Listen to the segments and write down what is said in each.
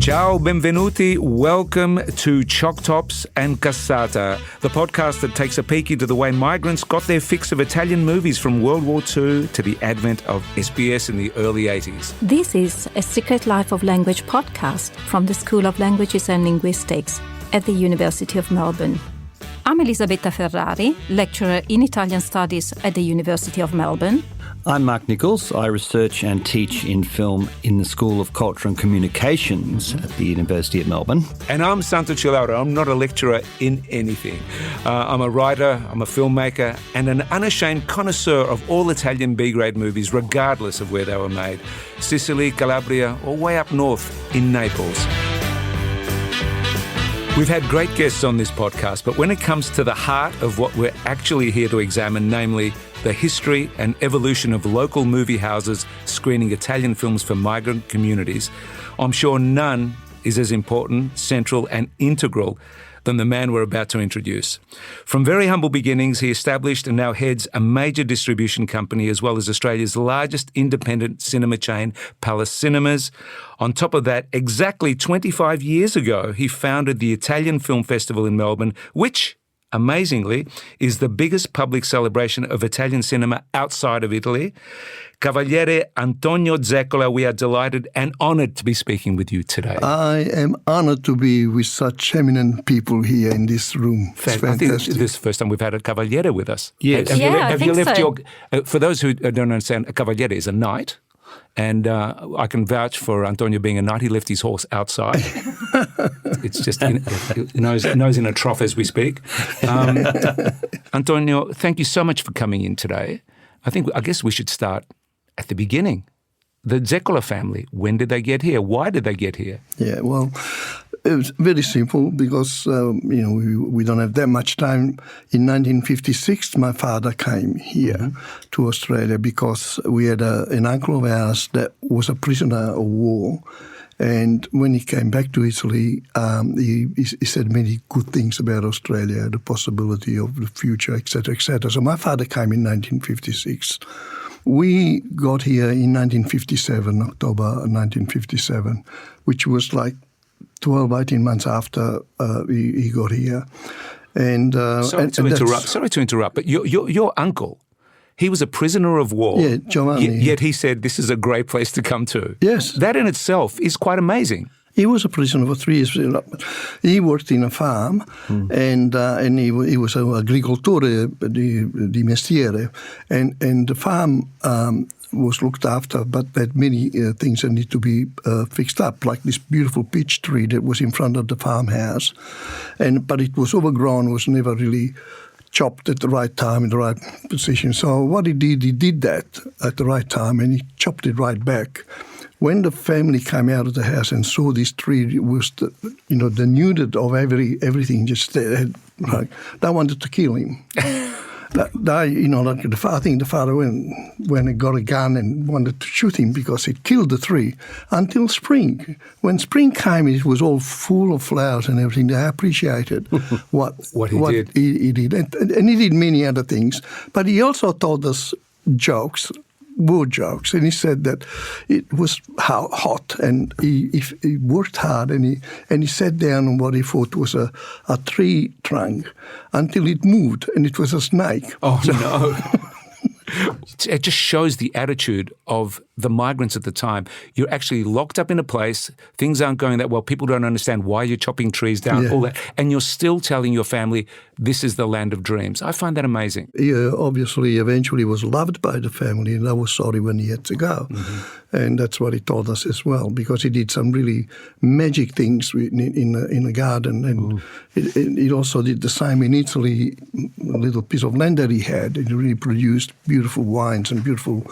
Ciao, benvenuti. Welcome to Choc-tops and Cassata, the podcast that takes a peek into the way migrants got their fix of Italian movies from World War II to the advent of SBS in the early 80s. This is a Secret Life of Language podcast from the School of Languages and Linguistics at the University of Melbourne. I'm Elisabetta Ferrari, lecturer in Italian Studies at the University of Melbourne. I'm Mark Nicholls. I research and teach in film in the School of Culture and Communications at the University of Melbourne. And I'm Santo Cilauro. I'm not a lecturer in anything. I'm a writer, I'm a filmmaker, and an unashamed connoisseur of all Italian B-grade movies, regardless of where they were made. Sicily, Calabria, or way up north in Naples. We've had great guests on this podcast, but when it comes to the heart of what we're actually here to examine, namely the history and evolution of local movie houses screening Italian films for migrant communities, I'm sure none is as important, central and integral than the man we're about to introduce. From very humble beginnings, he established and now heads a major distribution company as well as Australia's largest independent cinema chain, Palace Cinemas. On top of that, exactly 25 years ago, he founded the Italian Film Festival in Melbourne, which, amazingly, is the biggest public celebration of Italian cinema outside of Italy. Cavaliere Antonio Zeccola, we are delighted and honoured to be speaking with you today. I am honoured to be with such eminent people here in this room. It's fantastic. I think this is the first time we've had a Cavaliere with us. Yes. Have you left your... For those who don't understand, a Cavaliere is a knight. And I can vouch for Antonio being a knight. He left his horse outside. It's just nose in a trough as we speak. Antonio, thank you so much for coming in today. I guess we should start at the beginning. The Zeccola family, when did they get here? Why did they get here? Yeah, well, it was very simple because, we don't have that much time. In 1956, my father came here to Australia because we had an uncle of ours that was a prisoner of war. And when he came back to Italy, he said many good things about Australia, the possibility of the future, etc., etc. So my father came in 1956. We got here in 1957, October 1957, which was like 12, 18 months after he got here. And Sorry to interrupt, but your uncle, he was a prisoner of war. Yeah, Giovanni. Yet he said this is a great place to come to. Yes. That in itself is quite amazing. He was a prisoner for 3 years. He worked in a farm, and he was an agricoltore di mestiere, and the farm was looked after, but had many things that need to be fixed up, like this beautiful peach tree that was in front of the farmhouse, but it was overgrown, was never really chopped at the right time in the right position. So what he did that at the right time, and he chopped it right back. When the family came out of the house and saw this tree, it was the nudity of everything just there. Like, they wanted to kill him. I think the father went and got a gun and wanted to shoot him because it killed the tree until spring. When spring came, it was all full of flowers and everything. They appreciated what he did. And he did many other things. But he also taught us war jokes, and he said that it was hot, and he worked hard, and he sat down on what he thought was a tree trunk until it moved, and it was a snake. Oh, no. It just shows the attitude of the migrants at the time. You're actually locked up in a place, things aren't going that well, people don't understand why you're chopping trees down, all that, and you're still telling your family this is the land of dreams. I find that amazing. He obviously eventually was loved by the family, and I was sorry when he had to go. And that's what he told us as well, because he did some really magic things in the garden. And he also did the same in Italy, a little piece of land that he had. It really produced beautiful wines and beautiful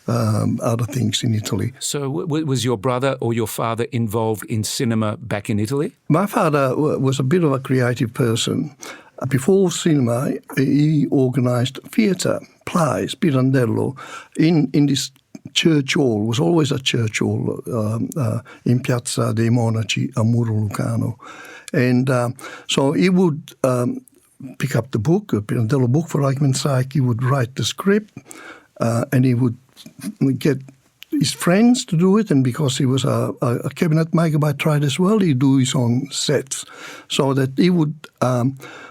other things in Italy. So was your brother or your father involved in cinema back in Italy? My father was a bit of a creative person. Before cinema, he organised theatre, plays, Pirandello, in this church hall. Was always a church hall in Piazza dei Monaci a Muro Lucano. And so he would pick up the book, a Pirandello book for argument's sake. He would write the script, and he would get his friends to do it, and because he was a cabinet maker by trade as well, he do his own sets, so that he would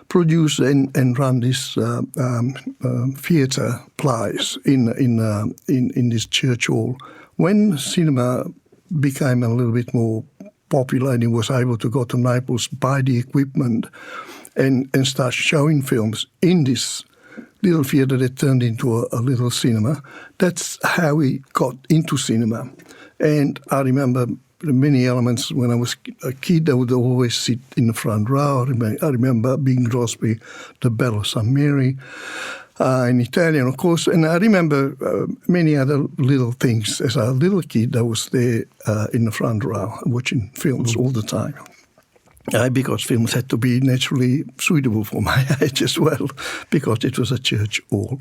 produce and run this theatre plays in this church hall. When cinema became a little bit more popular and he was able to go to Naples, buy the equipment and start showing films in this little theatre that turned into a little cinema, that's how we got into cinema. And I remember many elements. When I was a kid, I would always sit in the front row. I remember Bing Crosby, The Bell of St. Mary, in Italian, of course. And I remember many other little things. As a little kid, I was there in the front row watching films all the time. Because films had to be naturally suitable for my age as well, because it was a church hall.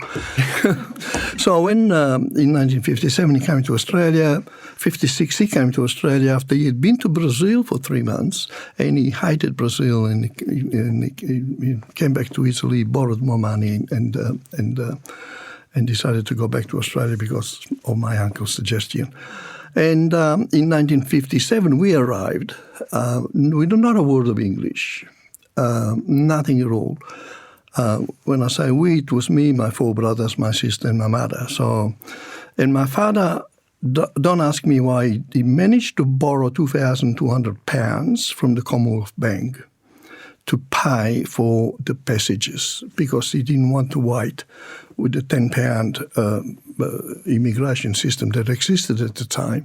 So when in 1957 he came to Australia, 56 he came to Australia after he had been to Brazil for 3 months, and he hated Brazil, and he came back to Italy, borrowed more money, and decided to go back to Australia because of my uncle's suggestion. And in 1957, we arrived. We do not a word of English, nothing at all. When I say we, it was me, my 4 brothers, my sister, and my mother. So, and my father, don't ask me why, he managed to borrow £2,200 from the Commonwealth Bank to pay for the passages, because he didn't want to wait with the £10 immigration system that existed at the time.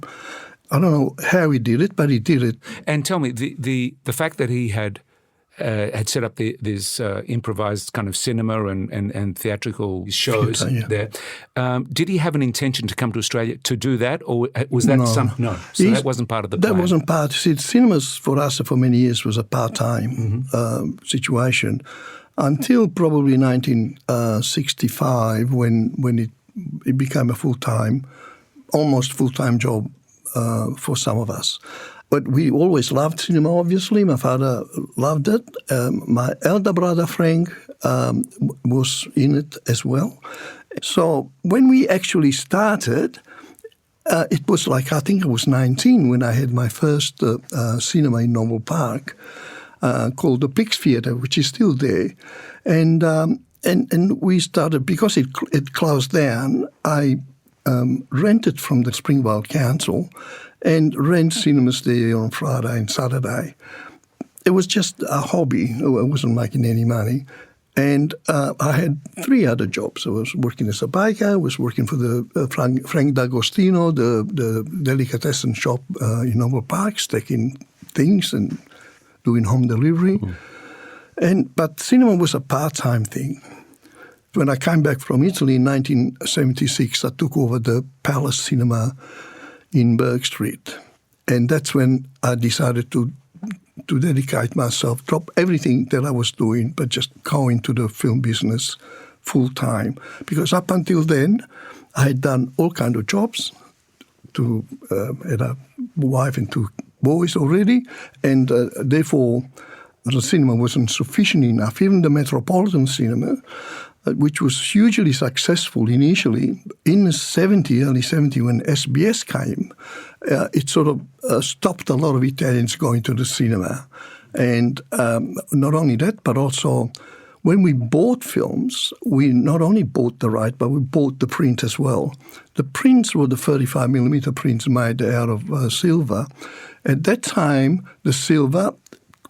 I don't know how he did it, but he did it. And tell me, the fact that he had set up this improvised kind of cinema and theatrical shows there, did he have an intention to come to Australia to do that, or was that no? So that wasn't part of the plan? That wasn't part. See, cinemas for us for many years was a part-time situation, until probably 1965 when it became a almost full-time job for some of us. But we always loved cinema, obviously. My father loved it. My elder brother, Frank, was in it as well. So when we actually started, it was like, I think I was 19 when I had my first cinema in Noble Park called the Pix Theatre, which is still there. And we started, because it closed down, I rented from the Springvale Council and rent cinemas there on Friday and Saturday. It was just a hobby. I wasn't making any money. And I had 3 other jobs. I was working as a baker. I was working for the Frank D'Agostino, the delicatessen shop in Noble Park, stacking things and doing home delivery. But cinema was a part-time thing. When I came back from Italy in 1976, I took over the Palace Cinema in Burke Street. And that's when I decided to dedicate myself, drop everything that I was doing, but just go into the film business full time. Because up until then, I had done all kinds of jobs, had a wife and 2 boys already, and therefore the cinema wasn't sufficient enough. Even the Metropolitan cinema, which was hugely successful initially, in the early 70s, when SBS came, it sort of stopped a lot of Italians going to the cinema. And not only that, but also when we bought films, we not only bought the right, but we bought the print as well. The prints were the 35mm prints made out of silver. At that time, the silver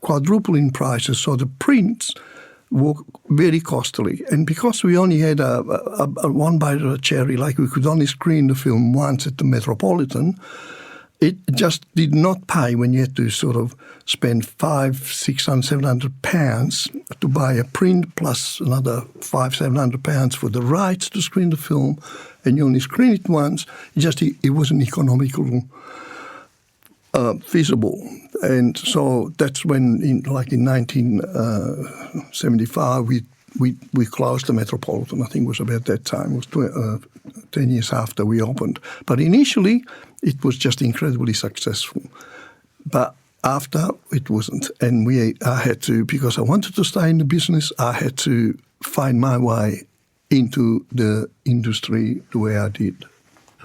quadrupled in prices, so the prints were very costly. And because we only had a one bite of a cherry, like we could only screen the film once at the Metropolitan, it just did not pay when you had to sort of spend £500, £600, £700 to buy a print, plus another £500, £700 for the rights to screen the film, and you only screen it once. It wasn't economical, feasible. And so that's when, in 1975, we closed the Metropolitan. I think it was about that time. It was 10 years after we opened. But initially, it was just incredibly successful. But after, it wasn't. And I had to, because I wanted to stay in the business, I had to find my way into the industry the way I did.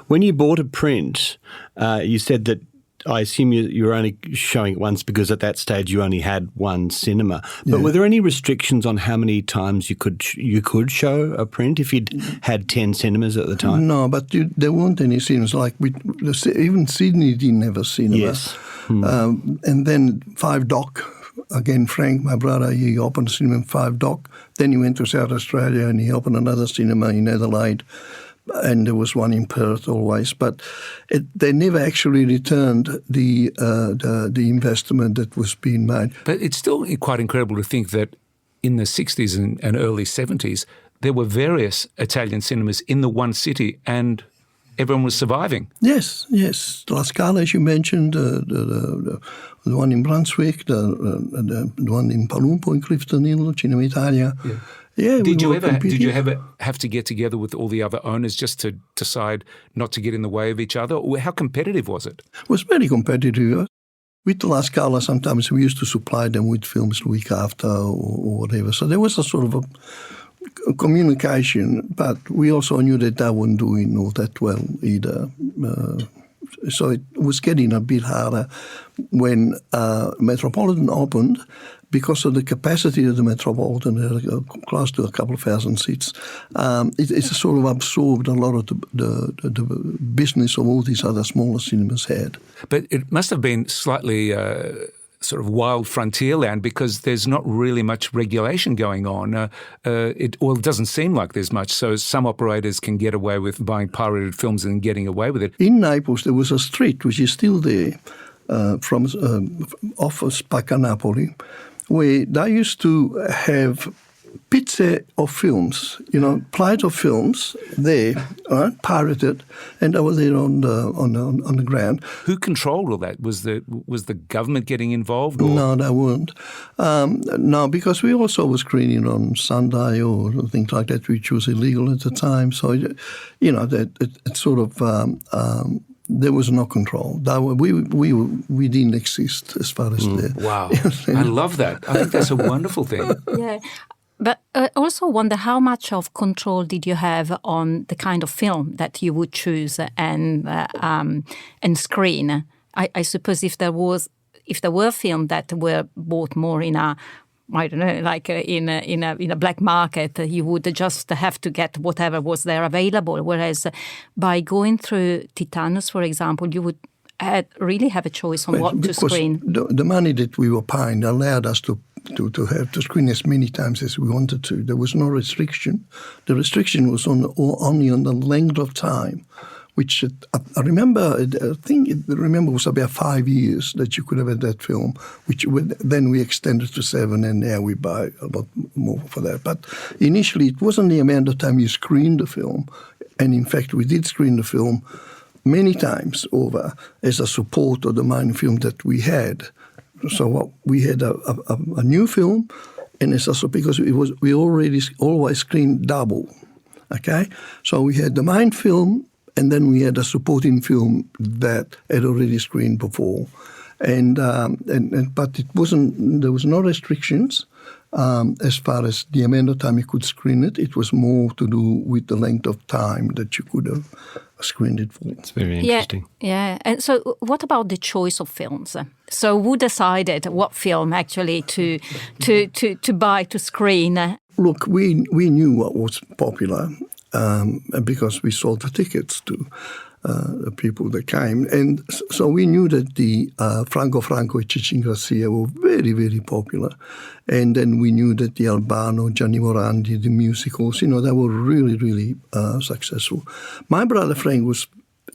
When you bought a print, you said that I assume you were only showing it once because at that stage you only had one cinema. But were there any restrictions on how many times you could show a print if you'd had 10 cinemas at the time? No, but there weren't any cinemas. Like even Sydney didn't have a cinema. Yes. And then 5 Dock. Again, Frank, my brother, he opened a cinema in 5 Dock. Then he went to South Australia and he opened another cinema in Adelaide. And there was one in Perth always, but they never actually returned the investment that was being made. But it's still quite incredible to think that in the 60s and early 70s, there were various Italian cinemas in the one city and everyone was surviving. Yes. La Scala, as you mentioned, the one in Brunswick, the one in Palumbo in Clifton Hill, Cinema Italia. Yeah. Yeah, Did you ever have to get together with all the other owners just to decide not to get in the way of each other? Or how competitive was it? It was very competitive. With the La Scala, sometimes we used to supply them with films the week after or whatever. So there was a sort of a communication, but we also knew that they weren't doing all that well either. So it was getting a bit harder when Metropolitan opened. Because of the capacity of the Metropolitan, close to a couple of thousand seats, it sort of absorbed a lot of the business of all these other smaller cinemas had. But it must have been slightly sort of wild frontier land because there's not really much regulation going on. It doesn't seem like there's much, so some operators can get away with buying pirated films and getting away with it. In Naples, there was a street, which is still there, from off of Spacca Napoli, where they used to have pizza of films, plate of films there, pirated, and they were there on the ground. Who controlled all that? Was the government getting involved? Or? No, they weren't. No, because we also were screening on Sunday or things like that, which was illegal at the time. So, it sort of. There was no control. We didn't exist as far as the... Wow. I love that. I think that's a wonderful thing. Yeah. But I also wonder how much of control did you have on the kind of film that you would choose and screen? I suppose if there were films that were bought more in a, I don't know, like in a black market, you would just have to get whatever was there available. Whereas by going through Titanus, for example, you would really have a choice on what to screen. The money that we were paying allowed us to have to screen as many times as we wanted to. There was no restriction. The restriction was only on the length of time, which I remember was about 5 years that you could have had that film, which then we extended to 7, and now we buy a lot more for that. But initially, it wasn't the amount of time you screened the film, and in fact, we did screen the film many times over as a support of the main film that we had. So we had a new film, and it's also because we always screened double. Okay, so we had the main film. And then we had a supporting film that had already screened before, but it wasn't. There was no restrictions as far as the amount of time you could screen it. It was more to do with the length of time that you could have screened it for. It's very interesting. Yeah. And so, what about the choice of films? So, who decided what film actually to buy to screen? Look, we knew what was popular. Because we sold the tickets to the people that came. And so we knew that the Franco e Cicin Garcia were very, very popular. And then we knew that the Albano, Gianni Morandi, the musicals, they were really, really successful. My brother Frank was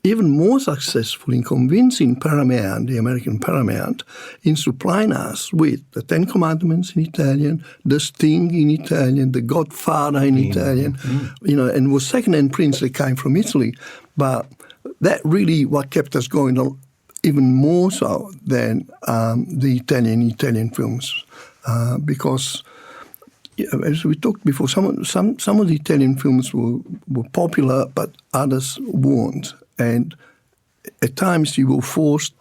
even more successful in convincing Paramount, the American Paramount, in supplying us with the Ten Commandments in Italian, The Sting in Italian, The Godfather in Italian, and was second-hand prints that came from Italy. But that really what kept us going on, even more so than the Italian films, because as we talked before, some of the Italian films were popular, but others weren't. And at times you were forced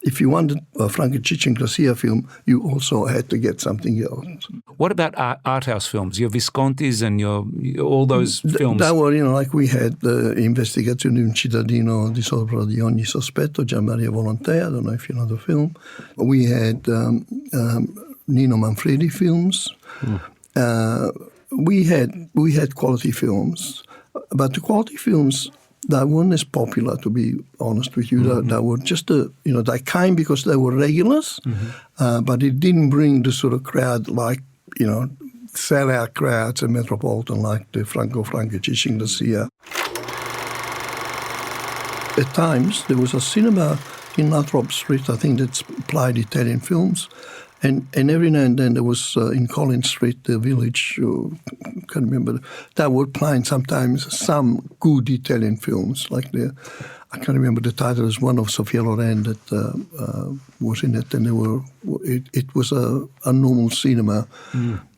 if you wanted a Franco-Cicci and Garcia film, you also had to get something else. What about art house films? Your Viscontis and all those films? That were, like we had the Investigazione di un cittadino di sopra di ogni sospetto, Gian Maria Volonté. I don't know if you know the film. We had Nino Manfredi films. We had quality films, but the quality films, they weren't as popular, to be honest with you. They were just they came because they were regulars, but it didn't bring the sort of crowd like, sell-out crowds at Metropolitan like the Franco-Cicci and Garcia. At times, there was a cinema in Lathrop Street, I think, that played Italian films. And every now and then there was in Collins Street, the village, I can't remember, they were playing sometimes some good Italian films. I can't remember the title. It was one of Sofia Loren that was in it, and it was a normal cinema.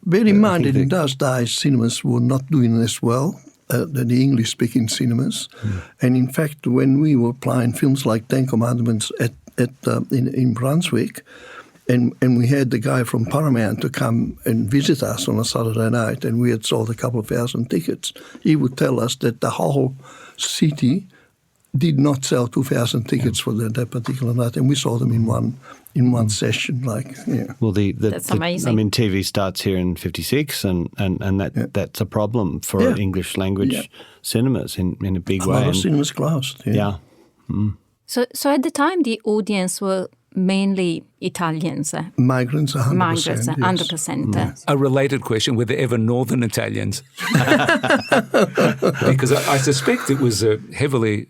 Bear in mind that in those days cinemas were not doing as well than the English-speaking cinemas. And in fact, when we were playing films like Ten Commandments in Brunswick, and we had the guy from Paramount to come and visit us on a Saturday night, and we had sold a couple of thousand tickets. He would tell us that the whole city did not sell 2,000 tickets for that particular night, and we sold them in one session. Well, that's amazing. I mean, TV starts here in '56, and that's a problem for English language cinemas in a big way. A lot of cinemas closed. Yeah. So at the time, the audience were mainly Italians. Migrants, 100%. Migrants, 100%. Yes. A related question, were there ever Northern Italians? Because I suspect it was a heavily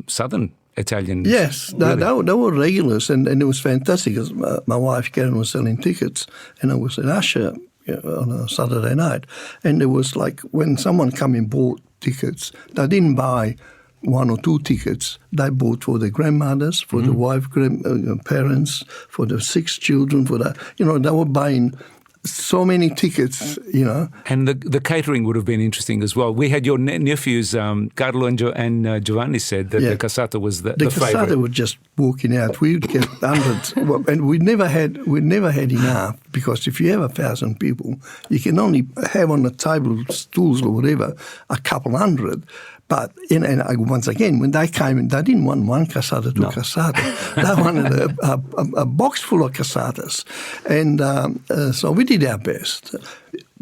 Southern Italian. Yes, really. They were regulars, and it was fantastic. Because my wife, Karen, was selling tickets, and I was an usher on a Saturday night. And it was like when someone came and bought tickets, they didn't buy one or two tickets. They bought for the grandmothers, for the wife, parents, for the 6 children, they were buying so many tickets, And the catering would have been interesting as well. We had your nephews, Carlo and Giovanni, said that the Cassata was the favourite. The Cassata were just walking out. We would get hundreds, and we never had enough, because if you have 1,000 people, you can only have on the table, stools or whatever, a couple hundred. But once again, when they came in, they didn't want one cassata to cassata. They wanted a box full of cassatas. And so we did our best.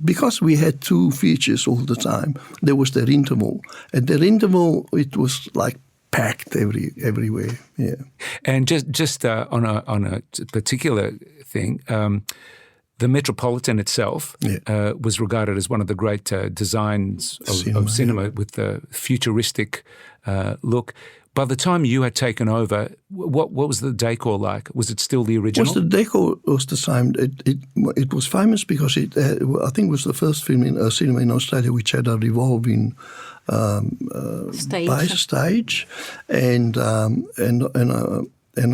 Because we had 2 features all the time, there was that interval. At that interval, it was like packed everywhere. Yeah. And just on a particular thing, the Metropolitan itself was regarded as one of the great designs of cinema with the futuristic look. By the time you had taken over, what was the decor like? Was it still the original? The decor was the same. It was famous because I think it was the first film cinema in Australia which had a revolving stage, and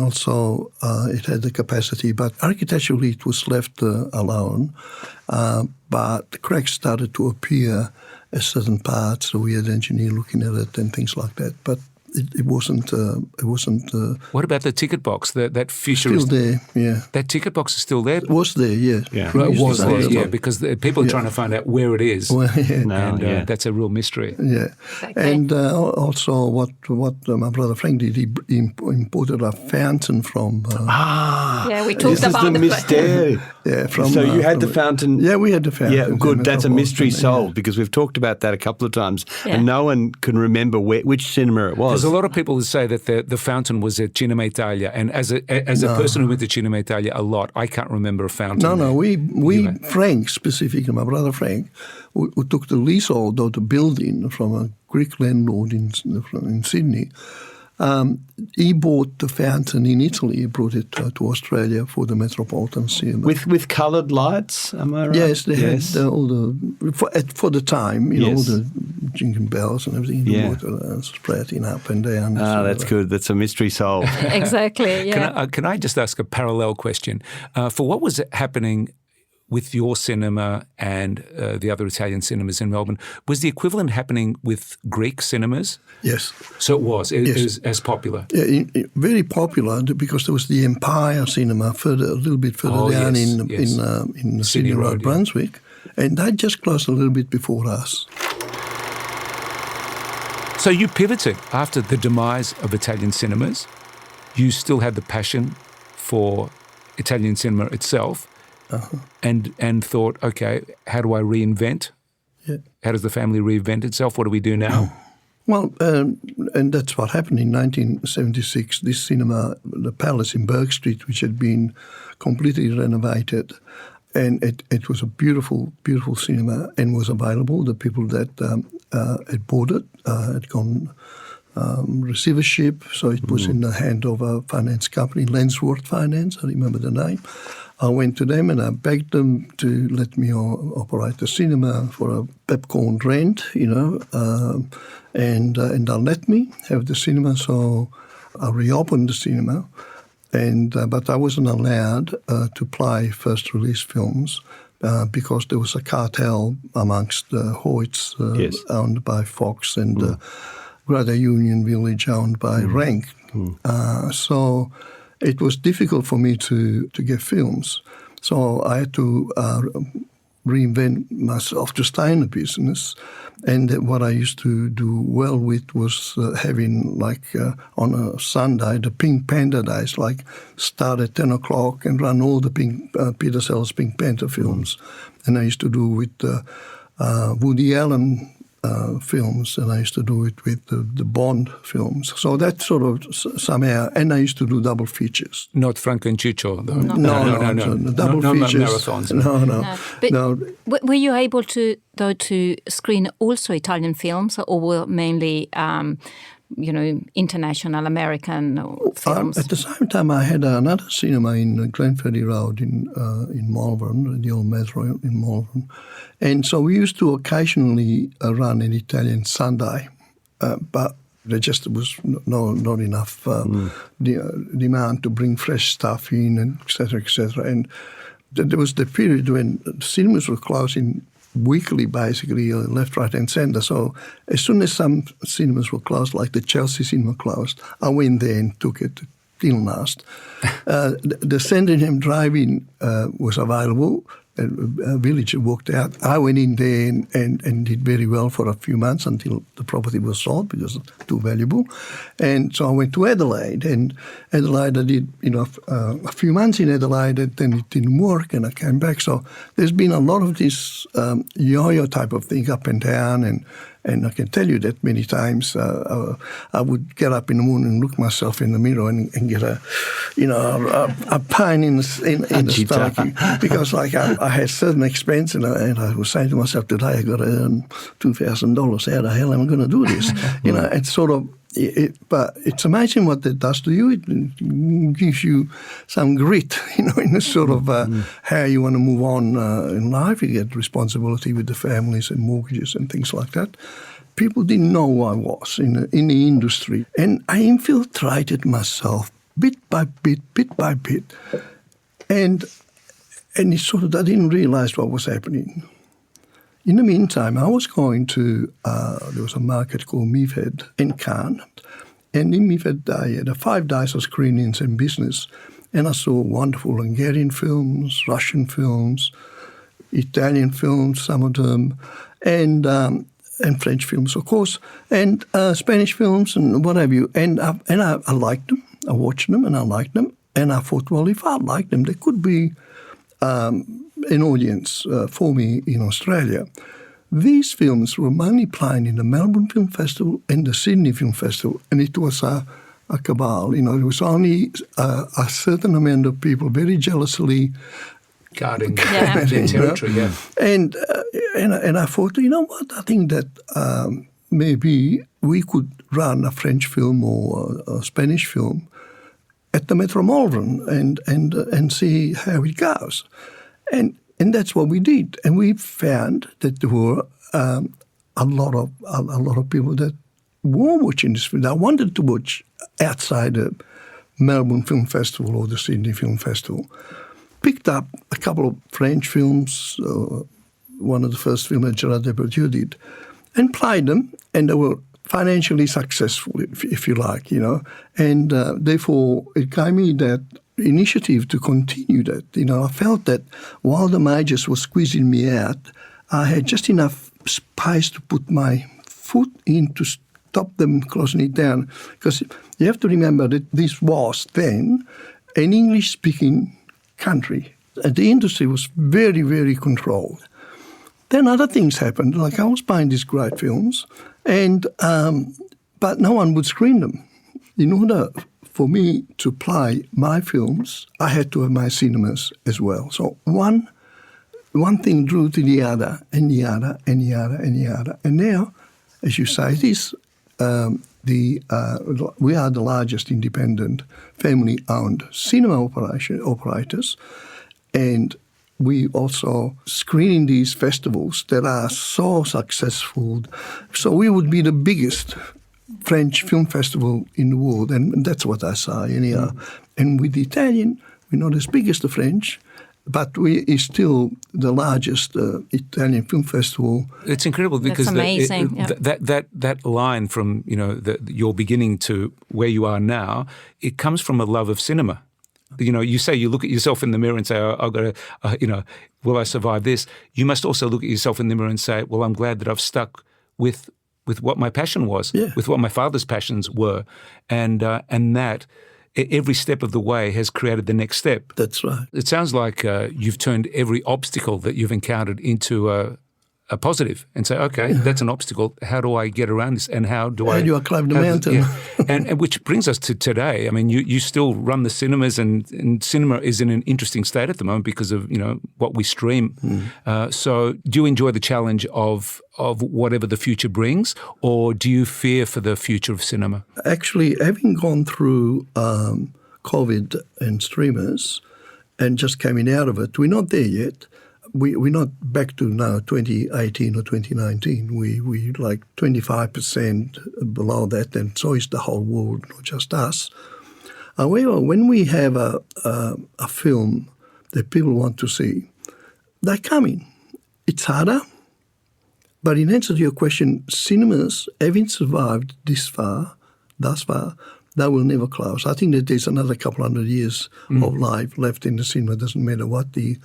also it had the capacity, but architecturally it was left alone. But the cracks started to appear at certain parts, so we had an engineer looking at it and things like that. But it wasn't. What about the ticket box? That futuristic. Still there, yeah. That ticket box is still there. It was there, yeah. Right, it was there, yeah. Because people are trying to find out where it is, and that's a real mystery. Yeah, exactly. And also what my brother Frank did, he imported a fountain from. We talked about the mystery. So you had the fountain. Yeah, we had the fountain. Yeah, good. That's a mystery solved because we've talked about that a couple of times, and no one can remember which cinema it was. There's a lot of people who say that the fountain was at Cinema Italia, and as a person who went to Cinema Italia a lot, I can't remember a fountain. No, we Frank specifically, my brother Frank, who took the leasehold of the building from a Greek landlord in Sydney. He bought the fountain in Italy. He brought it to Australia for the Metropolitan Cinema. With coloured lights, am I right? Yes, they had all the for the time, all the jingle bells and everything. The water spreading up and down. That's good. That's a mystery solved. Exactly. Yeah. Can I just ask a parallel question? For what was happening with your cinema and the other Italian cinemas in Melbourne, was the equivalent happening with Greek cinemas? Yes. So it was. It Yes. was as popular. Yeah, very popular because there was the Empire Cinema a little bit further down in Sydney Road, Brunswick, and that just closed a little bit before us. So you pivoted after the demise of Italian cinemas. You still had the passion for Italian cinema itself, and thought, okay, how do I reinvent? Yeah. How does the family reinvent itself? What do we do now? Well, and that's what happened in 1976. This cinema, the Palace in Burke Street, which had been completely renovated, and it was a beautiful, beautiful cinema and was available. The people that had bought it had gone receivership, so it was in the hand of a finance company, Lensworth Finance, I remember the name. I went to them and I begged them to let me operate the cinema for a pepcorn rent, and they'll let me have the cinema. So I reopened the cinema, but I wasn't allowed to play first release films because there was a cartel amongst Hoyts owned by Fox and Greater Union Village owned by Rank. So it was difficult for me to get films. So I had to reinvent myself to stay in the business. And what I used to do well with was having, on a Sunday, the Pink Panther days, start at 10 o'clock and run all the Peter Sellers Pink Panther films. And I used to do with Woody Allen films, and I used to do it with the Bond films. So that sort of somehow, and I used to do double features. Not Franco and Ciccio, though. No. Double features. Marathons. No. But were you able to screen also Italian films, or were mainly international American films? At the same time, I had another cinema in Glenferrie Road in Melbourne, the old Metro in Melbourne. And so we used to occasionally run an Italian Sunday, but there just was not enough demand to bring fresh stuff in, and et cetera, et cetera. And there was the period when cinemas were closing weekly, basically, left, right, and centre. So as soon as some cinemas were closed, like the Chelsea cinema closed, I went there and took it till last. The Sandringham Drive-In was available. A village walked out. I went in there and did very well for a few months until the property was sold because it was too valuable. And so I went to Adelaide. And Adelaide, I did a few months in Adelaide, and then it didn't work, and I came back. So there's been a lot of this yo-yo type of thing, up and down, and I can tell you that many times I would get up in the morning and look myself in the mirror and get a pain in the stomach because I had certain expense, and I was saying to myself, today I got to earn $2,000. How the hell am I going to do this? It's sort of. But it's amazing what that does to you. It gives you some grit, in a sort of how you want to move on in life. You get responsibility with the families and mortgages and things like that. People didn't know who I was in the industry. And I infiltrated myself bit by bit. And it's sort of, I didn't realize what was happening. In the meantime, I was going to, there was a market called Mifed in Cannes. And in Mifed, I had 5 days of screenings and business. And I saw wonderful Hungarian films, Russian films, Italian films, some of them, and French films, of course, and Spanish films and what have you. And I liked them. I watched them and I liked them. And I thought, well, if I liked them, there could be an audience for me in Australia. These films were mainly playing in the Melbourne Film Festival and the Sydney Film Festival, and it was a cabal. It was only a certain amount of people very jealously guarding their territory. Yeah. And I thought, you know what? I think that maybe we could run a French film or a Spanish film at the Metropolitan and see how it goes. And that's what we did. And we found that there were a lot of people that were watching this film. I wanted to watch outside the Melbourne Film Festival or the Sydney Film Festival. picked up a couple of French films, one of the first films that Gerard Depardieu did, and played them, and they were financially successful, if you like, you know. And therefore, it gave me that initiative to continue that. You know, I felt that while the majors were squeezing me out, I had just enough space to put my foot in to stop them closing it down. Because you have to remember that this was then an English-speaking country. And the industry was very, very controlled. Then other things happened, like I was buying these great films, and but no one would screen them. In order for me to play my films, I had to have my cinemas as well. So one thing drew to the other, and the other, and the other, and the other. And now, as you say, we are the largest independent family-owned cinema operators, and we also screen in these festivals that are so successful. So we would be the biggest French film festival in the world, and that's what I say anyhow. And with the Italian, we're not as big as the French, but we is still the largest Italian film festival. It's incredible because that's amazing. that line from your beginning to where you are now, it comes from a love of cinema. You know, you say you look at yourself in the mirror and say, I've got to, will I survive this? You must also look at yourself in the mirror and say, well, I'm glad that I've stuck with what my passion was, with what my father's passions were, and that every step of the way has created the next step. That's right. It sounds like you've turned every obstacle that you've encountered into a positive and say, okay, that's an obstacle. How do I get around this? And how do I climb the mountain? Yeah. and which brings us to today. I mean, you still run the cinemas, and cinema is in an interesting state at the moment because of what we stream. So, do you enjoy the challenge of whatever the future brings, or do you fear for the future of cinema? Actually, having gone through COVID and streamers, and just coming out of it, we're not there yet. We're not back to now 2018 or 2019. We like 25% below that, and so is the whole world, not just us. However, when we have a film that people want to see, they're coming. It's harder, but in answer to your question, cinemas, having survived thus far, they will never close. I think that there's another couple hundred years of life left in the cinema. It doesn't matter what the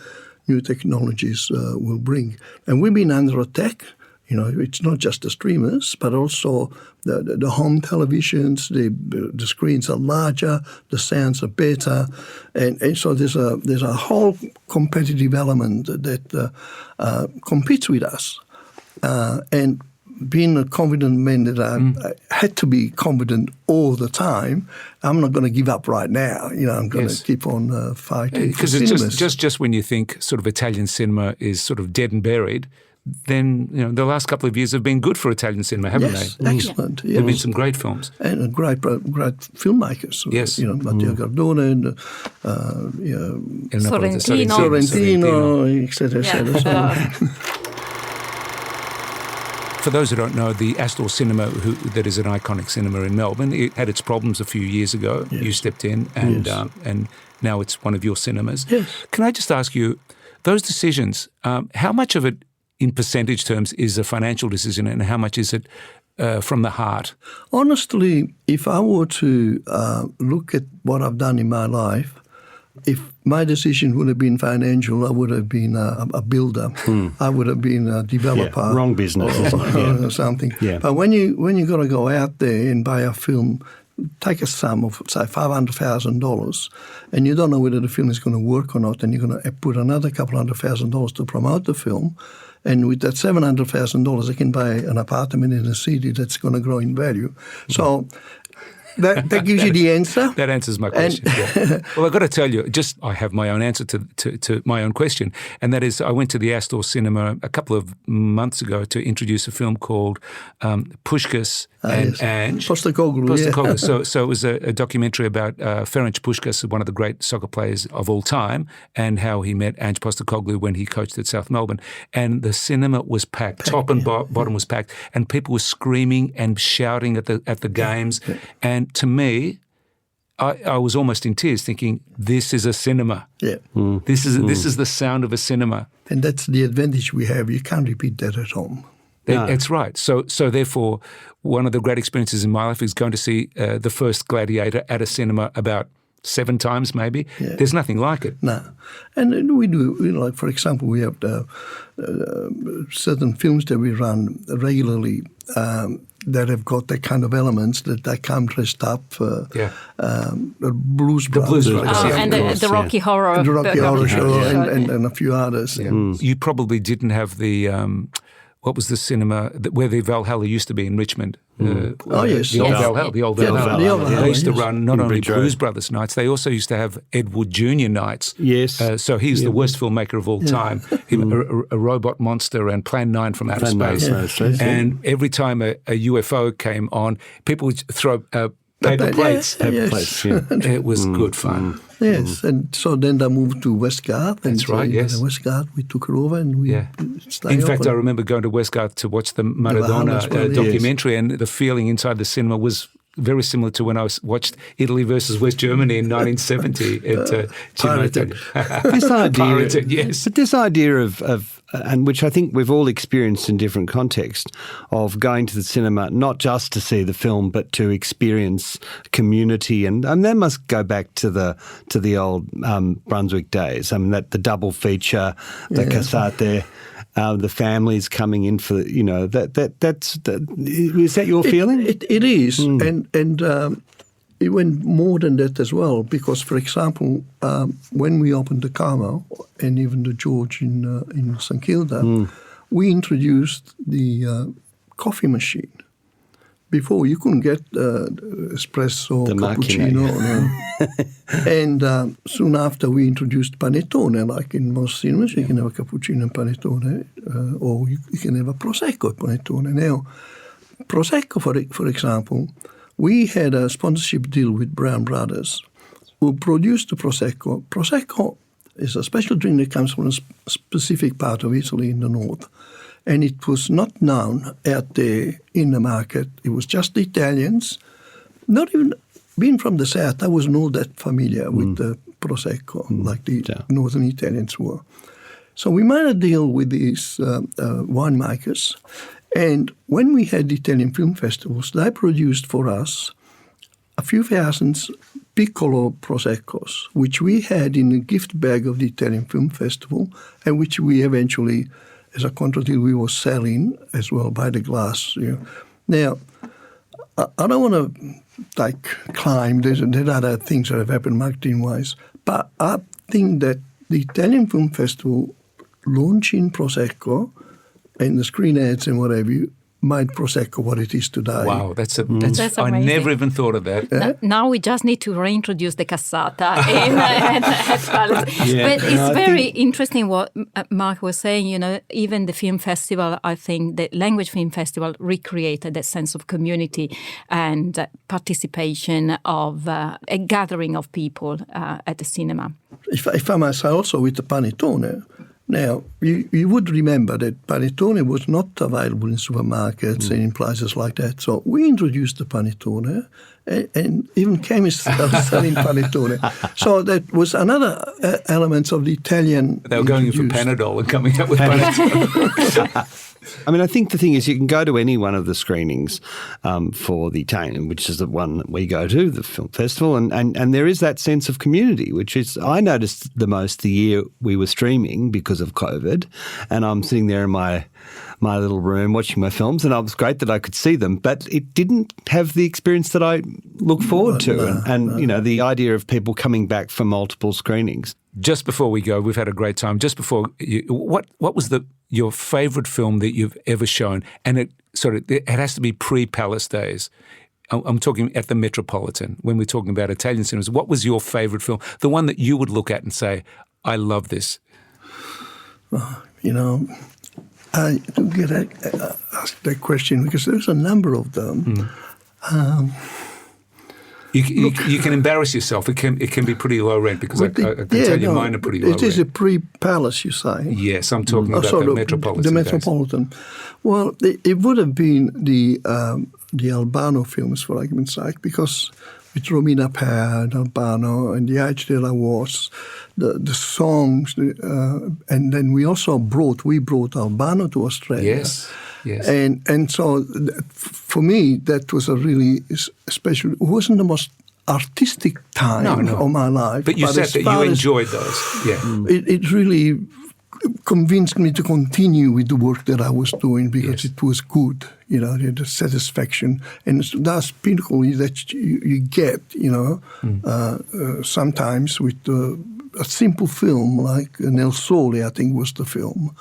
new technologies will bring. And we've been under attack. It's not just the streamers, but also the home televisions. The screens are larger, the sounds are better, and so there's a whole competitive element that competes with us. And being a confident man that I had to be confident all the time, I'm not going to give up right now. I'm going to keep on fighting. Because it's just when you think sort of Italian cinema is sort of dead and buried, then the last couple of years have been good for Italian cinema, haven't they? Excellent. There have been some great films and great filmmakers. Yes, Matteo Gardone, Sorrentino, etc., etc. For those who don't know, the Astor Cinema, that is an iconic cinema in Melbourne, it had its problems a few years ago. Yes. You stepped in, and now it's one of your cinemas. Yes. Can I just ask you, those decisions, how much of it in percentage terms is a financial decision, and how much is it from the heart? Honestly, if I were to look at what I've done in my life, if my decision would have been financial, I would have been a builder. I would have been a developer. Yeah, wrong business or something. Yeah. But when you got to go out there and buy a film, take a sum of, say, $500,000, and you don't know whether the film is going to work or not, and you're going to put another couple $100,000 to promote the film, and with that $700,000, I can buy an apartment in a city that's going to grow in value. So that gives you the answer. That answers my question. Well, I've got to tell you, I have my own answer to my own question, and that is I went to the Astor Cinema a couple of months ago to introduce a film called Puskás and Ange. Postecoglou. So it was a documentary about Ferenc Puskás, one of the great soccer players of all time, and how he met Ange Postecoglou when he coached at South Melbourne. And the cinema was packed, top and bottom was packed, and people were screaming and shouting at the games. And to me, I was almost in tears thinking, this is a cinema. Yeah. This is the sound of a cinema. And that's the advantage we have. You can't repeat that at home. That's right. So therefore, one of the great experiences in my life is going to see the first Gladiator at a cinema about 7 times maybe. Yeah. There's nothing like it. No. And we do, like, for example, we have certain films that we run regularly that have got that kind of elements that they come dressed up. Blues Brothers. And the Rocky Horror. The Rocky Horror Show and a few others. Yeah. You probably didn't have the... what was the cinema where the Valhalla used to be in Richmond? Yes. The old Valhalla. The old Valhalla. They used to run not only Bridge Blues Brothers nights, they also used to have Ed Wood Jr. nights. Yes. So he's the worst filmmaker of all time. A robot monster and Plan 9 from outer space. And every time a UFO came on, people would throw paper plates. It was good fun. Yes, and so then they moved to Westgarth. And That's right, yes. Westgarth, we took it over and we stayed. In fact, I remember going to Westgarth to watch the Maradona documentary, and the feeling inside the cinema was very similar to when I watched Italy versus West Germany in 1970 at Pirated. This idea, Pirated, yes. But this idea of and which I think we've all experienced in different contexts, of going to the cinema not just to see the film but to experience community, and that must go back to the old Brunswick days. I mean, that the double feature, the Cassata, the families coming in for is that your feeling? It is, and it went more than that as well, because, for example, when we opened the Carmel and even the George in St Kilda, we introduced the coffee machine. Before, you couldn't get espresso, the cappuccino. And soon after, we introduced panettone. Like in most cinemas, you can have a cappuccino and panettone, or you can have a Prosecco and panettone. Now, Prosecco, for example, we had a sponsorship deal with Brown Brothers, who produced the Prosecco. Prosecco is a special drink that comes from a specific part of Italy in the north. And it was not known in the market. It was just the Italians. Not even being from the south, I was not that familiar with the Prosecco like the northern Italians were. So we made a deal with these winemakers. And when we had the Italian film festivals, they produced for us a few thousand piccolo Proseccos, which we had in a gift bag of the Italian Film Festival, and which we eventually, as a contract deal, we were selling as well by the glass. Now, I don't want to climb. There are other things that have happened marketing-wise, but I think that the Italian Film Festival launching Prosecco and the screen ads and whatever made Prosecco what it is today. Wow, that's I never even thought of that. Now we just need to reintroduce the Cassata at Palace. But it's very interesting what Mark was saying. Even the film festival, I think the language film festival recreated that sense of community and participation of a gathering of people at the cinema. If I might say also with the panettone. Now, you would remember that panettone was not available in supermarkets and in places like that. So we introduced the panettone, and even chemists are selling panettone. So that was another element of the Italian. They were going in for Panadol and coming up with panettone. I mean, I think the thing is you can go to any one of the screenings for the Italian, which is the one that we go to, the film festival, and there is that sense of community, which is I noticed the most the year we were streaming because of COVID, and I'm sitting there in my little room watching my films, and it was great that I could see them, but it didn't have the experience that I look forward to, and the idea of people coming back for multiple screenings. Just before we go, we've had a great time. Just before, what was your favourite film that you've ever shown? And it has to be pre-Palace days. I'm talking at the Metropolitan when we're talking about Italian cinemas. What was your favourite film? The one that you would look at and say, I love this. I don't get asked that question because there's a number of them. You can embarrass yourself. It can be pretty low rent because I can tell you mine are pretty low rent. It is a pre-Palace, you say? Yes, I'm talking about the Metropolitan. The Metropolitan. Days. Well, it would have been the Albano films, for argument's sake, because with Romina Per and Albano, and the age that I was, the songs, and then we brought Albano to Australia. Yes. And so for me, that was a really special. It wasn't the most artistic time of my life. But you said that you enjoyed those. Yeah. It really convinced me to continue with the work that I was doing because it was good, the satisfaction. And that's pinnacle that you get, sometimes with a simple film like Nel Sole, I think was the film.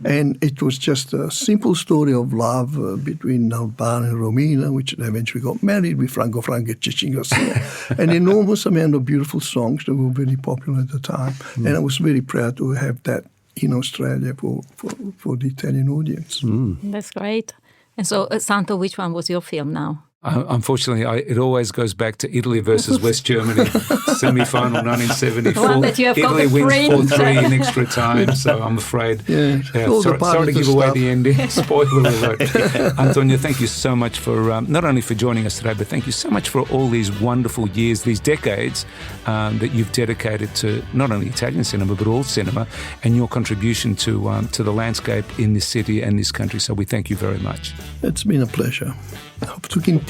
And it was just a simple story of love between Albano and Romina, which they eventually got married with Franco Franco and Ciccio Garcia. An enormous amount of beautiful songs that were very popular at the time. And I was very proud to have that in Australia for the Italian audience. That's great. And so, Santo, which one was your film now? Unfortunately, it always goes back to Italy versus West Germany, semi-final 1974. The one that you have Italy got wins 4-3 in extra time, so I'm afraid. Sorry to give away the ending. Spoiler alert. Antonio, thank you so much for not only for joining us today, but thank you so much for all these wonderful years, these decades that you've dedicated to not only Italian cinema, but all cinema, and your contribution to the landscape in this city and this country. So we thank you very much. It's been a pleasure. I hope to continue.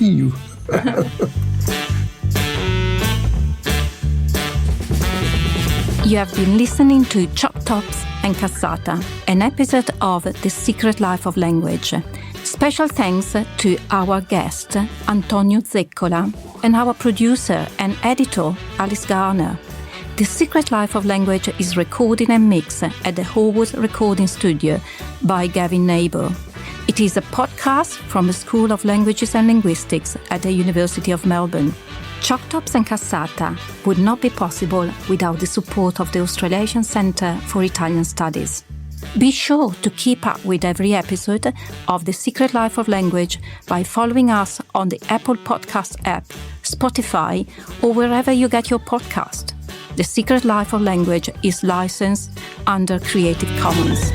You have been listening to Choc-tops and Cassata, an episode of The Secret Life of Language. Special thanks to our guest, Antonio Zeccola, and our producer and editor, Alice Garner. The Secret Life of Language is recorded and mixed at the Hallwood Recording Studio by Gavin Neighbour. It is a podcast from the School of Languages and Linguistics at the University of Melbourne. Choc-tops and Cassata would not be possible without the support of the Australasian Centre for Italian Studies. Be sure to keep up with every episode of The Secret Life of Language by following us on the Apple Podcast app, Spotify, or wherever you get your podcast. The Secret Life of Language is licensed under Creative Commons.